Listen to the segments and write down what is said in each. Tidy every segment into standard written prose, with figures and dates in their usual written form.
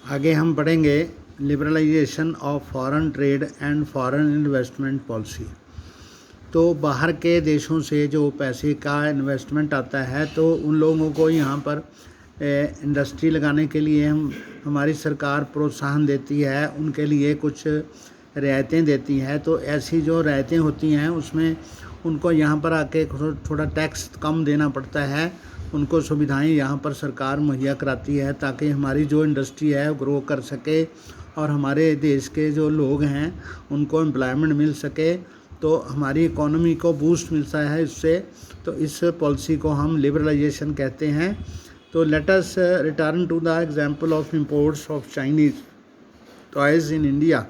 आगे हम पढ़ेंगे liberalisation of foreign trade and foreign investment policy. तो बाहर के देशों से जो पैसे का इन्वेस्टमेंट आता है तो उन लोगों को यहाँ पर इंडस्ट्री लगाने के लिए हमारी सरकार प्रोत्साहन देती है, उनके लिए कुछ रियायतें देती है। तो ऐसी जो रियायतें होती हैं उसमें उनको यहाँ पर आके थोड़ा टैक्स कम देना पड़ता है, उनको सुविधाएं यहाँ पर सरकार मुहैया कराती है ताकि हमारी जो इंडस्ट्री है वो ग्रो कर सके और हमारे देश के जो लोग हैं उनको एम्प्लॉयमेंट मिल सके, तो हमारी इकोनॉमी को बूस्ट मिलता है इससे। तो इस पॉलिसी को हम लिबरलाइजेशन कहते हैं। तो let us return to the example of imports of Chinese toys in India.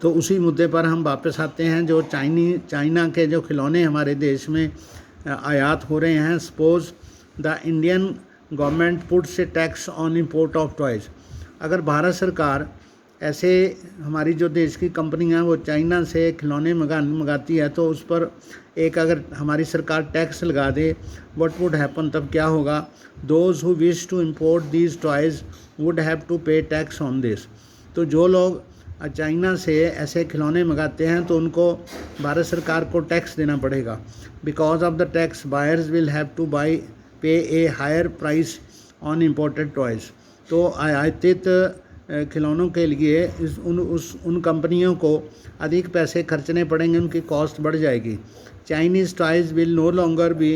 तो उसी मुद्दे पर हम वापस आते हैं। जो चाइना के जो खिलौने हमारे देश में आयात हो रहे हैं, suppose the Indian government puts A tax on import of toys. अगर भारत सरकार ऐसे हमारी जो देश की कंपनियां वो चाइना से खिलौने मंगाती है तो उस पर एक अगर हमारी सरकार टैक्स लगा दे, व्हाट वुड हैपन, तब क्या होगा? Those who wish to import these toys would have to pay tax on this. तो जो लोग चाइना से ऐसे खिलौने मंगाते हैं तो उनको भारत सरकार को टैक्स देना पड़ेगा। Because of the tax buyers will have to pay a higher price on imported toys. तो आयातित खिलौनों के लिए उन कंपनियों को अधिक पैसे खर्चने पड़ेंगे, उनकी कॉस्ट बढ़ जाएगी। Chinese toys will no longer be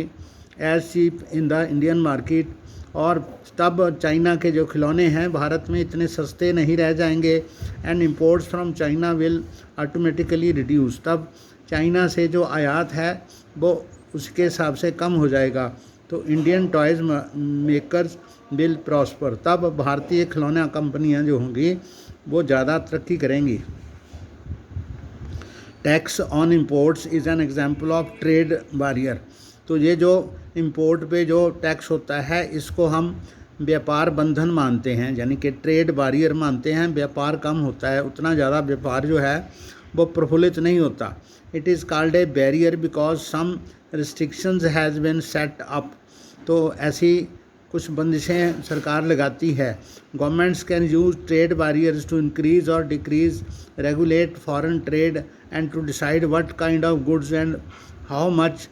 as cheap in the Indian market. और तब चाइना के जो खिलौने हैं भारत में इतने सस्ते नहीं रह जाएंगे and imports from China will automatically reduce. तब चाइना से जो आयात है वो उसके हिसाब से कम हो जाएगा। तो Indian toys makers will prosper. तब भारतीय खिलौना कंपनियां जो होंगी वो ज़्यादा तरक्की करेंगी। Tax on imports is an example of trade barrier. तो ये जो इंपोर्ट पे जो टैक्स होता है इसको हम व्यापार बंधन मानते हैं, यानी कि ट्रेड बैरियर मानते हैं। व्यापार कम होता है, उतना ज़्यादा व्यापार जो है वो प्रफुल्लित नहीं होता। It is called a barrier because some restrictions has been set up. तो ऐसी कुछ बंदिशें सरकार लगाती है। Governments can use trade barriers to increase और decrease, regulate foreign trade and to decide what kind of goods and how much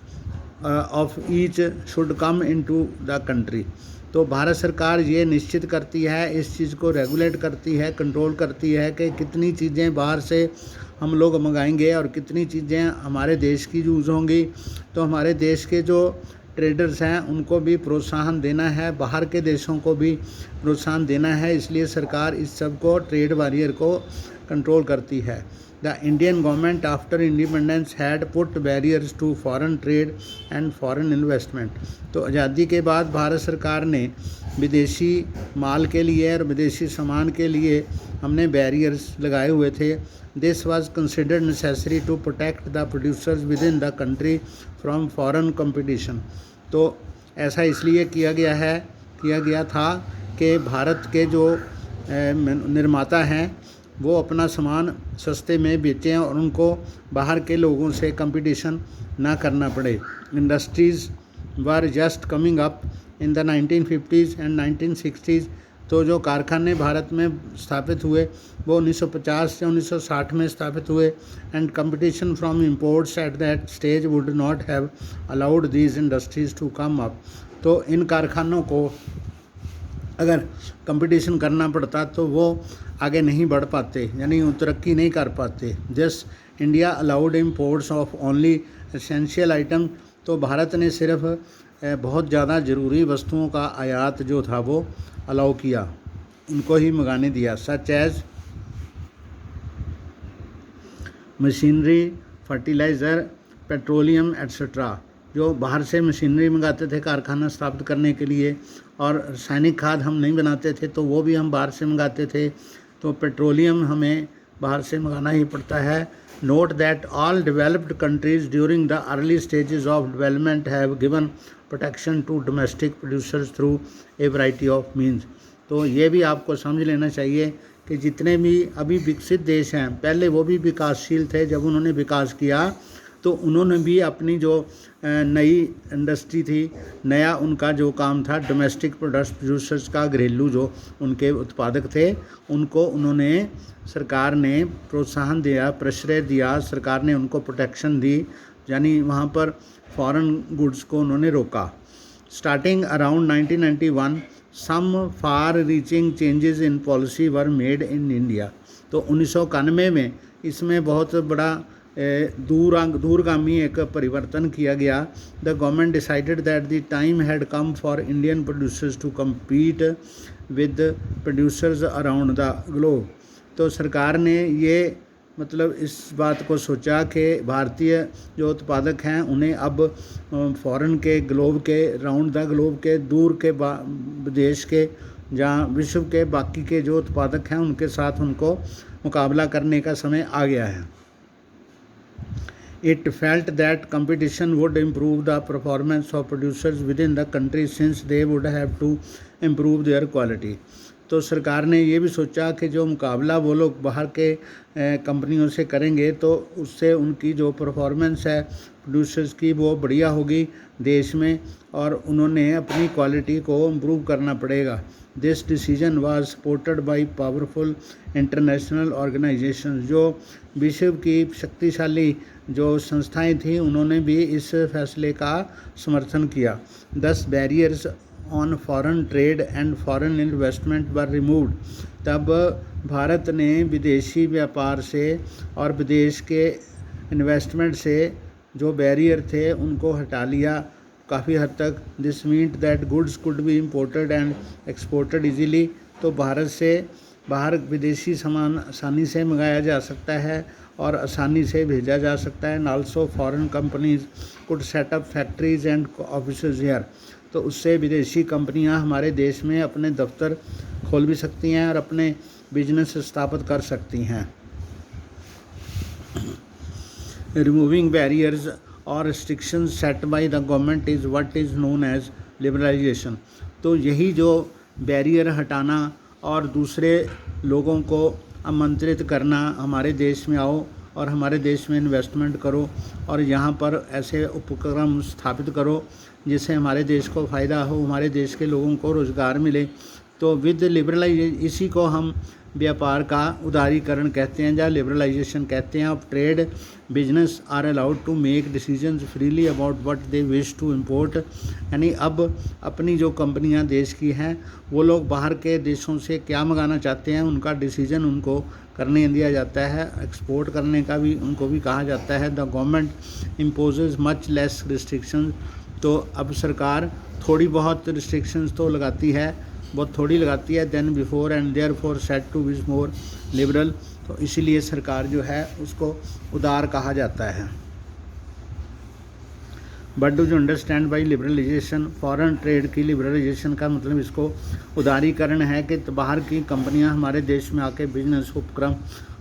of each should come into the country. तो भारत सरकार ये निश्चित करती है, इस चीज़ को रेगुलेट करती है, कंट्रोल करती है कि कितनी चीज़ें बाहर से हम लोग मंगाएंगे और कितनी चीज़ें हमारे देश की यूज़ होंगी। तो हमारे देश के जो ट्रेडर्स हैं उनको भी प्रोत्साहन देना है, बाहर के देशों को भी प्रोत्साहन देना है, इसलिए सरकार इस सब को, ट्रेड बैरियर को कंट्रोल करती है। The Indian government after independence had put barriers to foreign trade and foreign investment. तो आज़ादी के बाद भारत सरकार ने विदेशी माल के लिए और विदेशी सामान के लिए हमने बैरियर्स लगाए हुए थे। This was considered necessary to protect the producers within the country from foreign competition. तो ऐसा इसलिए किया गया था कि भारत के जो निर्माता हैं वो अपना सामान सस्ते में बेचें और उनको बाहर के लोगों से कंपटीशन ना करना पड़े। Industries were just coming up in the 1950s and 1960s। तो जो कारखाने भारत में स्थापित हुए वो 1950 से 1960 में स्थापित हुए and competition from imports at that stage would not have allowed these industries to come up. तो इन कारखानों को अगर कंपटीशन करना पड़ता तो वो आगे नहीं बढ़ पाते, यानी तरक्की नहीं कर पाते। Just India allowed imports of only essential item. तो भारत ने सिर्फ बहुत ज़्यादा ज़रूरी वस्तुओं का आयात जो था वो अलाउ किया, उनको ही मंगाने दिया। Such as machinery, fertiliser, petroleum etcetera. जो बाहर से मशीनरी मंगाते थे कारखाना स्थापित करने के लिए, और रासायनिक खाद हम नहीं बनाते थे तो वो भी हम बाहर से मंगाते थे। तो पेट्रोलियम हमें बाहर से मंगाना ही पड़ता है। Note that all developed countries during the early stages of development have given protection to domestic producers through a variety of means. तो ये भी आपको समझ लेना चाहिए कि जितने भी अभी विकसित देश हैं पहले वो भी विकासशील थे। जब उन्होंने विकास किया तो उन्होंने भी अपनी जो नई इंडस्ट्री थी, नया उनका जो काम था डोमेस्टिक प्रोड्यूसर्स का, घरेलू जो उनके उत्पादक थे, उनको उन्होंने, सरकार ने प्रोत्साहन दिया, प्रश्रय दिया, सरकार ने उनको प्रोटेक्शन दी, यानी वहाँ पर फॉरेन गुड्स को उन्होंने रोका। Starting around 1991 some far reaching changes in policy were made in India. तो 1991 में इसमें बहुत बड़ा दूरगामी एक परिवर्तन किया गया। The government decided that the time had come for Indian producers to compete with producers around the globe. तो सरकार ने ये मतलब इस बात को सोचा कि भारतीय जो उत्पादक हैं उन्हें अब फॉरेन के, ग्लोब के, राउंड द ग्लोब के, दूर के देश के, जहाँ विश्व के बाकी के जो उत्पादक हैं उनके साथ उनको मुकाबला करने का समय आ गया है। It felt that competition would improve the performance of producers within the country since they would have to improve their quality। तो सरकार ने ये भी सोचा कि जो मुकाबला वो लोग बाहर के कंपनियों से करेंगे तो उससे उनकी जो परफॉर्मेंस है प्रोड्यूसर्स की वो बढ़िया होगी देश में, और उन्होंने अपनी क्वालिटी को इम्प्रूव करना पड़ेगा। This decision was supported by powerful international organisation. जो विश्व की शक्तिशाली जो संस्थाएं थीं उन्होंने भी इस फैसले का समर्थन किया। दस barriers on foreign trade and foreign investment were removed. तब भारत ने विदेशी व्यापार से और विदेश के इन्वेस्टमेंट से जो बैरियर थे उनको हटा लिया काफ़ी हद तक। This meant that goods could be imported and exported easily. तो भारत से बाहर विदेशी सामान आसानी से मंगाया जा सकता है और आसानी से भेजा जा सकता है। And also foreign companies could set up factories and offices here. तो उससे विदेशी कंपनियां हमारे देश में अपने दफ्तर खोल भी सकती हैं और अपने बिजनेस स्थापित कर सकती हैं। रिमूविंग बैरियर्स और restrictions set by the government is what is known as liberalisation. तो यही जो बैरियर हटाना और दूसरे लोगों को आमंत्रित करना, हमारे देश में आओ और हमारे देश में इन्वेस्टमेंट करो और यहाँ पर ऐसे उपक्रम स्थापित करो जिससे हमारे देश को फ़ायदा हो, हमारे देश के लोगों को रोज़गार मिले। तो विद लिबरलाइजेशन, इसी को हम व्यापार का उदारीकरण कहते हैं या लिबरलाइजेशन कहते हैं। अब trade business are allowed to make decisions freely about what they wish to import. यानी अब अपनी जो कंपनियां देश की हैं वो लोग बाहर के देशों से क्या मंगाना चाहते हैं उनका डिसीजन उनको करने दिया जाता है। एक्सपोर्ट करने का भी उनको भी कहा जाता है। The government imposes much less restrictions. तो अब सरकार थोड़ी बहुत रिस्ट्रिक्शंस तो लगाती है, बहुत थोड़ी लगाती है, than before and therefore set to be more liberal. तो इसीलिए सरकार जो है उसको उदार कहा जाता है। But do you understand by liberalisation? Foreign trade की लिबरलाइजेशन का मतलब इसको उदारीकरण है कि बाहर की कंपनियां हमारे देश में आके बिजनेस उपक्रम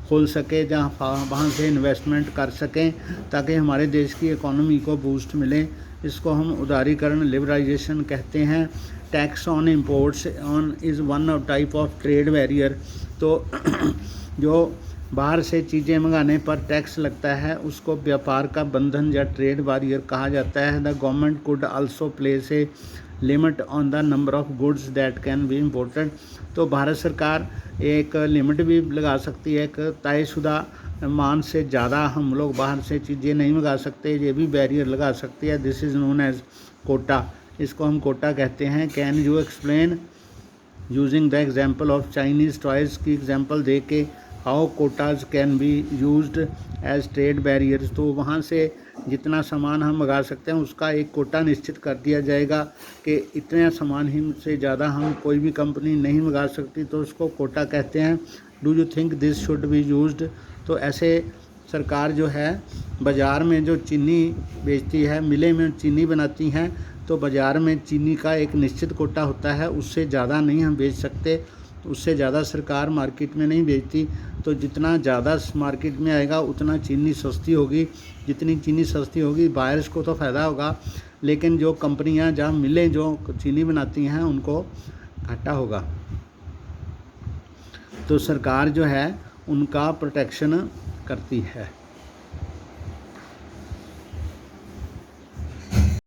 खोल सके, जहाँ वहाँ से इन्वेस्टमेंट कर सकें ताकि हमारे देश की इकोनॉमी को बूस्ट मिले। इसको हम उदारीकरण लिबरलाइजेशन कहते हैं। Tax on imports on is one of type of trade barrier. तो जो बाहर से चीज़ें मंगाने पर टैक्स लगता है उसको व्यापार का बंधन या ट्रेड बैरियर कहा जाता है। The government could also place a limit on the number of goods that can be imported. तो भारत सरकार एक लिमिट भी लगा सकती है, एक तयशुदा मान से ज़्यादा हम लोग बाहर से चीज़ें नहीं मंगा सकते, ये भी बैरियर लगा सकती है। This is known as quota. इसको हम कोटा कहते हैं। Can you explain using the example of Chinese toys की एग्जाम्पल दे के how quotas can be used as trade barriers. तो वहाँ से जितना सामान हम मंगा सकते हैं उसका एक कोटा निश्चित कर दिया जाएगा कि इतना सामान ही से ज़्यादा हम कोई भी कंपनी नहीं मंगा सकती, तो उसको कोटा कहते हैं। Do you think this should be used? तो ऐसे सरकार जो है बाज़ार में जो चीनी बेचती है, मिलें में चीनी बनाती हैं, तो बाज़ार में चीनी का एक निश्चित कोटा होता है, उससे ज़्यादा नहीं हम बेच सकते, उससे ज़्यादा सरकार मार्केट में नहीं बेचती। तो जितना ज़्यादा मार्केट में आएगा उतना चीनी सस्ती होगी, जितनी चीनी सस्ती होगी बायर्स को तो फ़ायदा होगा, लेकिन जो कंपनियां जहाँ मिलें जो चीनी बनाती हैं उनको घाटा होगा। तो सरकार जो है उनका प्रोटेक्शन करती है।